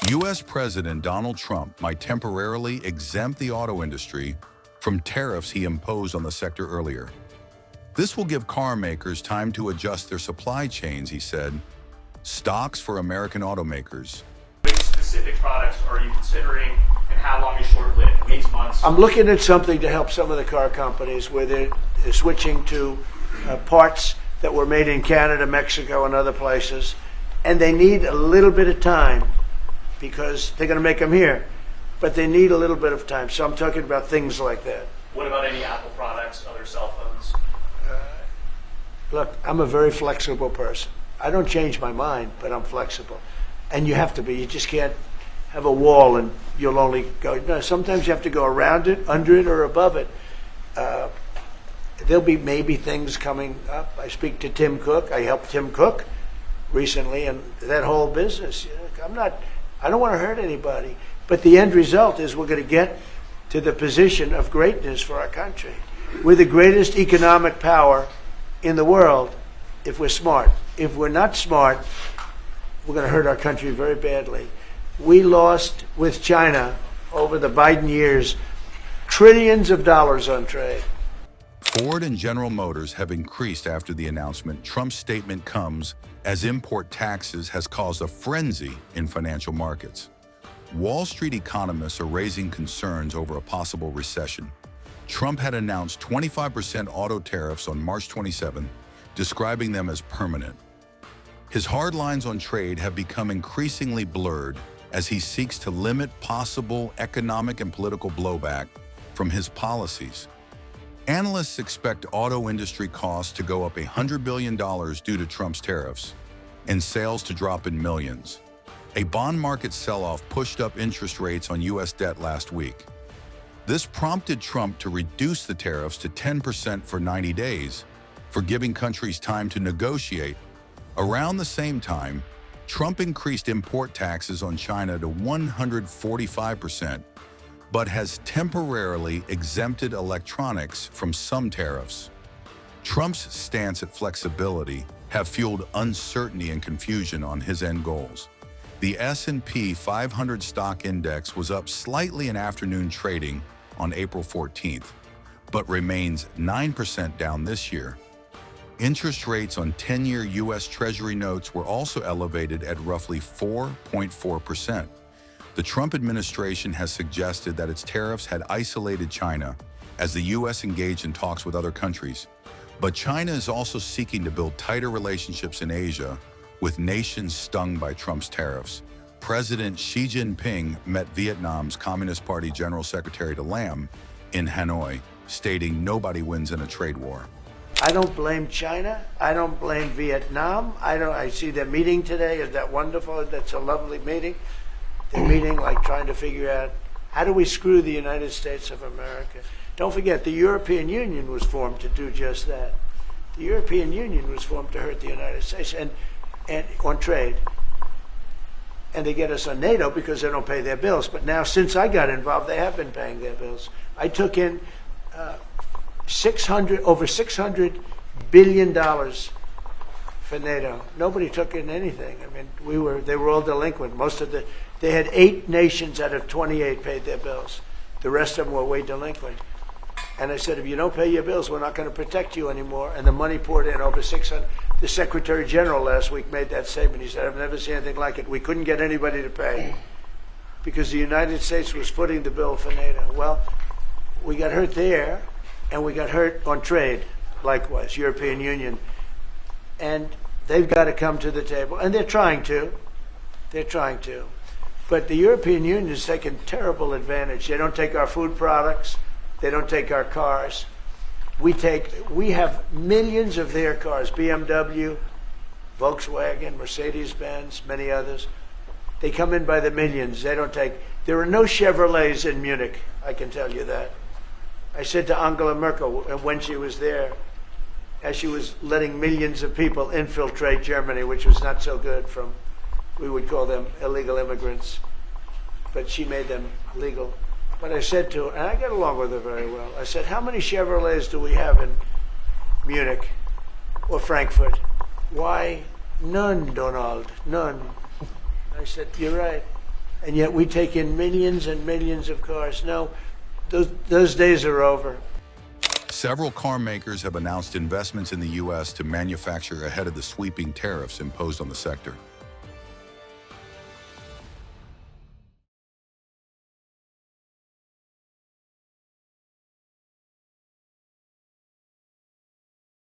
U.S. President Donald Trump might temporarily exempt the auto industry from tariffs he imposed on the sector earlier. This will give car makers time to adjust their supply chains, he said. Stocks for American automakers. Which specific products are you considering, and how long is short-lived? Weeks, months? I'm looking at something to help some of the car companies where they're switching to parts that were made in Canada, Mexico, and other places, and they need a little bit of time because they're going to make them here, but they need a little bit of time. So I'm talking about things like that. What about any Apple products, other cell phones? Look, I'm a very flexible person. I don't change my mind, but I'm flexible. And you have to be. You just can't have a wall and you'll only go. No, sometimes you have to go around it, under it, or above it. There'll be maybe things coming up. I speak to Tim Cook. I helped Tim Cook recently, and that whole business. I don't want to hurt anybody. But the end result is we're going to get to the position of greatness for our country. We're the greatest economic power in the world if we're smart. If we're not smart, we're going to hurt our country very badly. We lost with China over the Biden years trillions of dollars on trade. Ford and General Motors have increased after the announcement. Trump's statement comes as import taxes has caused a frenzy in financial markets. Wall Street economists are raising concerns over a possible recession. Trump had announced 25% auto tariffs on March 27, describing them as permanent. His hard lines on trade have become increasingly blurred as he seeks to limit possible economic and political blowback from his policies. Analysts expect auto industry costs to go up $100 billion due to Trump's tariffs, and sales to drop in millions. A bond market sell-off pushed up interest rates on U.S. debt last week. This prompted Trump to reduce the tariffs to 10% for 90 days, for giving countries time to negotiate. Around the same time, Trump increased import taxes on China to 145%, but has temporarily exempted electronics from some tariffs. Trump's stance at flexibility have fueled uncertainty and confusion on his end goals. The S&P 500 stock index was up slightly in afternoon trading on April 14th, but remains 9% down this year. Interest rates on 10-year U.S. Treasury notes were also elevated at roughly 4.4%. The Trump administration has suggested that its tariffs had isolated China as the U.S. engaged in talks with other countries. But China is also seeking to build tighter relationships in Asia with nations stung by Trump's tariffs. President Xi Jinping met Vietnam's Communist Party General Secretary Lam in Hanoi, stating nobody wins in a trade war. I don't blame China. I don't blame Vietnam. I see their meeting today. Is that wonderful? That's a lovely meeting. They're meeting like trying to figure out how do we screw the United States of America. Don't forget, the European Union was formed to do just that. The European Union was formed to hurt the United States and on trade. And they get us on NATO because they don't pay their bills. But now, since I got involved, they have been paying their bills. I took in over $600 billion for NATO. Nobody took in anything. I mean, they were all delinquent. They had 8 nations out of 28 paid their bills. The rest of them were way delinquent. And I said, if you don't pay your bills, we're not going to protect you anymore. And the money poured in over 600. The Secretary General last week made that statement. He said, I've never seen anything like it. We couldn't get anybody to pay because the United States was footing the bill for NATO. Well, we got hurt there, and we got hurt on trade, likewise, European Union. And they've got to come to the table. And they're trying to. They're trying to. But the European Union has taken terrible advantage. They don't take our food products. They don't take our cars. We have millions of their cars, BMW, Volkswagen, Mercedes-Benz, many others. They come in by the millions. There are no Chevrolets in Munich, I can tell you that. I said to Angela Merkel when she was there, as she was letting millions of people infiltrate Germany, which was not so good we would call them illegal immigrants, but she made them legal. But I said to her, and I get along with her very well, I said, how many Chevrolets do we have in Munich or Frankfurt? Why, none, Donald, none. I said, you're right. and yet we take in millions and millions of cars. No, those days are over. Several car makers have announced investments in the U.S. to manufacture ahead of the sweeping tariffs imposed on the sector.